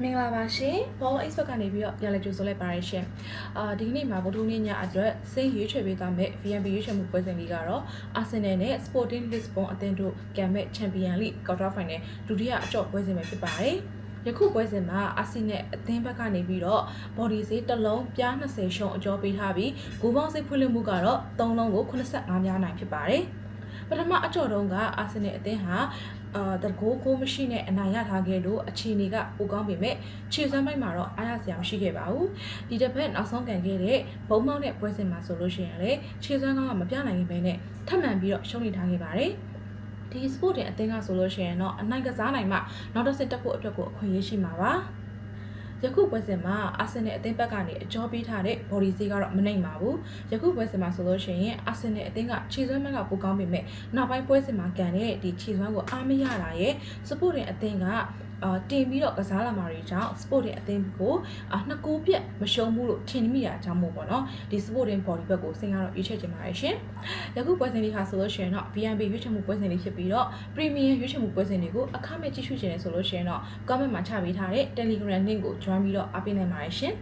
မင်္ဂလာပါရှင်ဘောလုံး expert ကနေပြီးတော့ပြန်လည်ကြိုဆိုလိုက်ပါရရှင်ဒီကနေ့မှာဗုဒ္ဓနေ့ညအတွက်စိတ်ရွေးချယ်ပေးသွားမဲ့ VNB ရွေးချယ်မှုပွဲစဉ်လေးကတော့ Arsenal နဲ့ Sporting Lisbon အသင်းတို့ကန်မဲ့ Champions League Quarter Final ဒုတိယအကြော့ပွဲစဉ်ပဲဖြစ်ပါတယ်ယခုပွဲစဉ်မှာ Arsenal အသင်းဘက်ကနေပြီးတော့ body ဈေးတစ်လုံးပြား20ရှုံအကြောပေးထားပြီးဂိုးပေါင်းစိတ်ဖွင့်လှစ်မှုကတော့3လုံးကို85များနိုင်ဖြစ်ပါတယ်ပထမအကြော့တုန်းက Arsenal အသင်းဟာတကိုးမရှိနဲ့အနိုင်ရထားခဲ့လို့အခြေအနေကပိုကောင်းပေမဲ့ခြေစွမ်းပိုင်းမှာတော့အားရစရာမရှိခဲ့ပါဘူးဒီတစ်ဖက်နောက်ဆုံးကန်ခဲ့တဲ့ဘုံမောက်တဲ့ပွဲစဉ်မှာဆိုလို့ရှိရင်လည်းခြေစွမ်းကောင်းကမပြနိုင်ခင်ပဲနဲ့ထပ်မံပြီးတော့ရှုံးနေထားခဲ့ပါတယ်ဒီ Sporting အသင်းကဆိုလို့ရှိရင်တော့အနိုင်ကစားနိုင်မှနောက်တစ်ဆင့်တက်ဖို့အတွက်ကိုအခွင့်အရေးရှိမှာပါယခုပွဲစဉ်မှာ Arsenal အသင်းဘက်ကနေအကြောပေးထားတဲ့ body ဈေးကတော့မနှိမ်ပါဘူးယခုပွဲစဉ်မှာဆိုလို့ရှိရင် Arsenal အသင်းကခြေစွမ်းဘက်ကပိုကောင်းပေမဲ့နောက်ပိုင်းပွဲစဉ်မှာကန်တဲ့ဒီခြေစွမ်းကိုအားမရတာရဲ့ Sporting အသင်းကတင်ပြီးတော့ကစားလာမှာတွေကြောင့် Sporting အသင်းကိုနှစ်ကိုးပြက်မရှုံးဘူးလို့ထင်မိတာကြောင့်မို့ပေါ့နော်ဒီ Sporting body ဘက်ကိုစင်ကတော့ရွေးချယ်ချင်ပါတယ်ရှင်ယခုပွဲစဉ်လေးဟာဆိုလို့ရှိရင်တော့ VNB ရွေးချယ်မှုပွဲစဉ်လေးဖြစ်ပြီးတော့ Premium ရွေးချယ်မှုပွဲစဉ်တွေကိုအခမဲ့ကြည့်ရှုချင်တယ်ဆိုလို့ရှိရင်တော့ comment မှာချပေးထားတဲ့ Telegram link ကို join ပြီးတော့အားပေးနိုင်ပါတယ်ရှင်